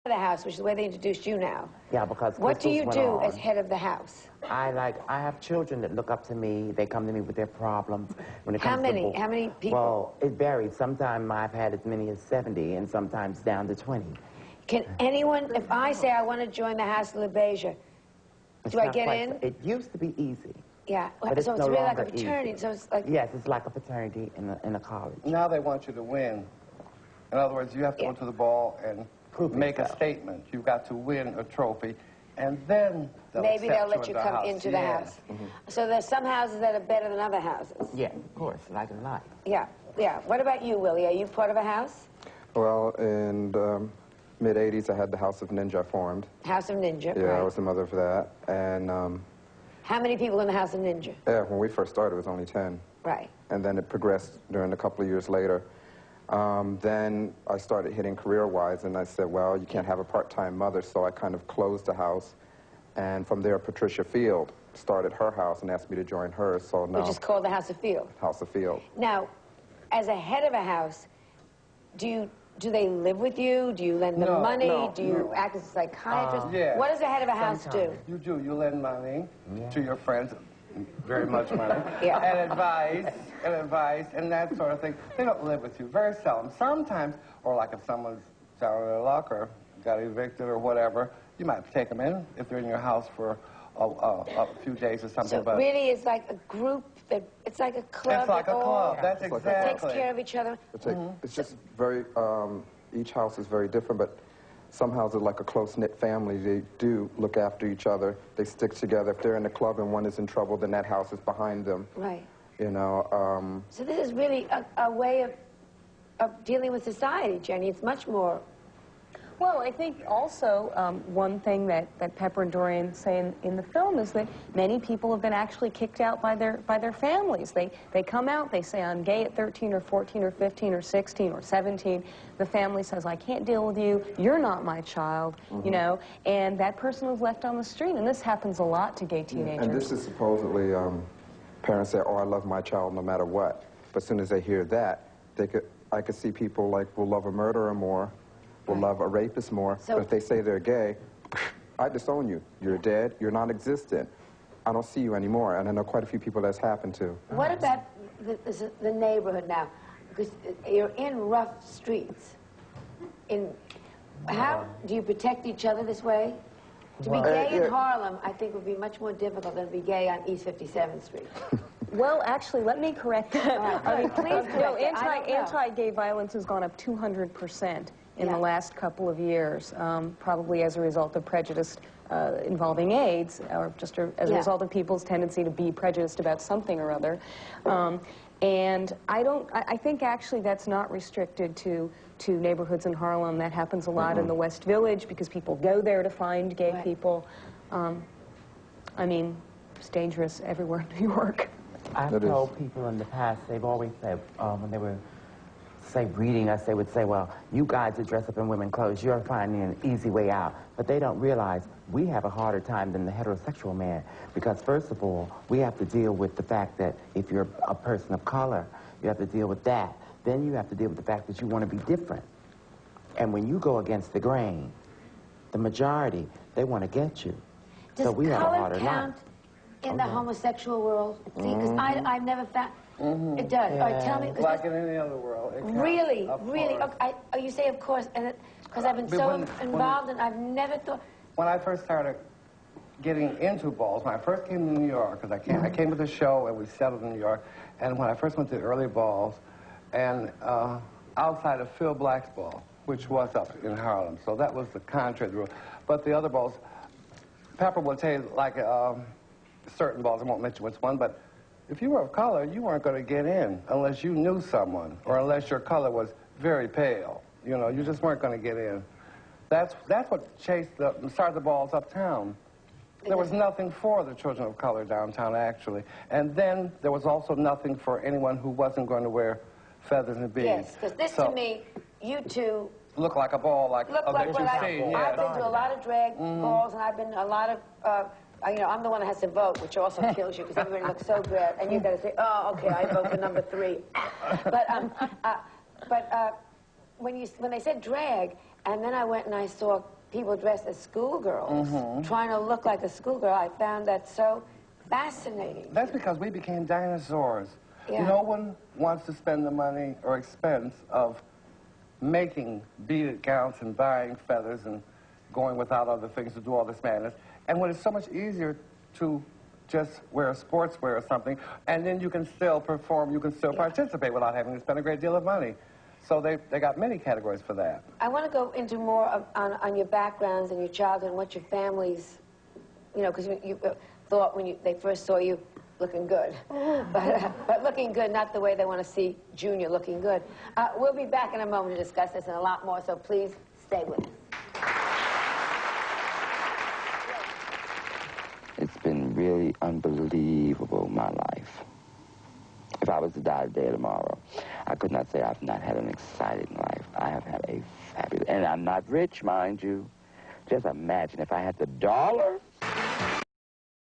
the house, which is where they introduced you now. Yeah, because what do you do as on. head of the house? I have children that look up to me. They come to me with their problems. When it comes How many people? Well, it varies. Sometimes I've had as many as 70, and sometimes down to 20. Can anyone, if I say I want to join the House of LaBeija, do I get in? It used to be easy. Yeah, but so it's really like a fraternity. Easy. So it's like yes, it's like a fraternity in a college. Now they want you to win. In other words, you have to go to the ball and make a statement. You've got to win a trophy, and then maybe they'll let you come into the house. Mm-hmm. So there's some houses that are better than other houses. Yeah, of course, like in life. Yeah, yeah. What about you, Willie? Are you part of a house? Well, in the mid-'80s, I had the House of Ninja formed. House of Ninja, yeah, right. I was the mother of that, and... how many people in the House of Ninja? Yeah, when we first started, it was only 10. Right. And then it progressed during a couple of years later. Then I started hitting career-wise, and I said, well, you can't have a part-time mother, so I kind of closed the house. And from there, Patricia Field started her house and asked me to join her, so now... Which is called the House of Field. House of Field. Now, as a head of a house, do they live with you? Do you lend them money? Do you act as a psychiatrist? Yeah. What does a head of a house do? You do. You lend money to your friends, very much money, yeah. and advice, and that sort of thing. They don't live with you, very seldom. Sometimes, or like if someone's down on their luck or got evicted or whatever, you might take them in if they're in your house for a few days or something. So but really, it's like a group. It's like a club. It's like a club. That's exactly. Takes care of each other. It's just very. Each house is very different, but some houses are like a close-knit family. They do look after each other. They stick together. If they're in the club and one is in trouble, then that house is behind them. Right. You know. So this is really a way of dealing with society, Jenny. It's much more. Well, I think also one thing that Pepper and Dorian say in the film is that many people have been actually kicked out by their families. They come out, they say, I'm gay at 13 or 14 or 15 or 16 or 17. The family says, I can't deal with you, you're not my child, you know, and that person is left on the street, and this happens a lot to gay teenagers. And this is supposedly, parents say, oh, I love my child no matter what. But as soon as they hear that, I could see people like will love a murderer more, will love a rapist more, but if they say they're gay, I disown you. You're dead, you're non-existent. I don't see you anymore, and I know quite a few people that's happened to. What about the neighborhood now? Because you're in rough streets. How do you protect each other this way? To be gay in Harlem, I think, would be much more difficult than to be gay on East 57th Street. Well, actually, let me correct that. I mean, please, no, anti-gay violence has gone up 200% in the last couple of years, probably as a result of prejudice involving AIDS, or just as a result of people's tendency to be prejudiced about something or other. And I think actually that's not restricted to neighborhoods in Harlem. That happens a lot in the West Village because people go there to find gay people. I mean, it's dangerous everywhere in New York. I've told people in the past, they've always said, when they were, say, reading us, they would say, well, you guys that dress up in women's clothes, you're finding an easy way out. But they don't realize we have a harder time than the heterosexual man, because first of all, we have to deal with the fact that if you're a person of color, you have to deal with that. Then you have to deal with the fact that you want to be different. And when you go against the grain, the majority, they want to get you. Does so we have a harder count in the homosexual world? See, because I've never found... It does. All right, tell me. Like in any other world. Really? Really? Okay, you say, of course, because I've been so involved and I've never thought... When I first started getting into balls, when I first came to New York, because I came with a show and we settled in New York, and when I first went to the early balls, and outside of Phil Black's ball, which was up in Harlem, so that was the contrary rule. But the other balls, Pepper will tell you, like certain balls, I won't mention which one, but if you were of color, you weren't going to get in unless you knew someone or unless your color was very pale. You know, you just weren't going to get in. That's what started the balls uptown. There was nothing for the children of color downtown, actually. And then there was also nothing for anyone who wasn't going to wear feathers and beads. Yes, because this, to me, you two... Look like a ball, like what I've been to a lot of drag balls, and I've been to a lot of... you know, I'm the one that has to vote, which also kills you because everybody looks so good, and you've got to say, oh, okay, I vote for number 3. But when they said drag, And then I went and I saw people dressed as schoolgirls, trying to look like a schoolgirl. I found that so fascinating. That's because we became dinosaurs. Yeah. No one wants to spend the money or expense of making beaded gowns and buying feathers and going without other things to do all this madness. And when it's so much easier to just wear a sportswear or something, and then you can still perform, you can still participate without having to spend a great deal of money. So they got many categories for that. I want to go into more on your backgrounds and your childhood and what your families, you know, because you thought when they first saw you looking good. But looking good, not the way they want to see Junior looking good. We'll be back in a moment to discuss this and a lot more, so please stay with us. It's been really unbelievable, my life. If I was to die today or tomorrow, I could not say I've not had an exciting life. I have had a fabulous, and I'm not rich, mind you. Just imagine if I had the dollars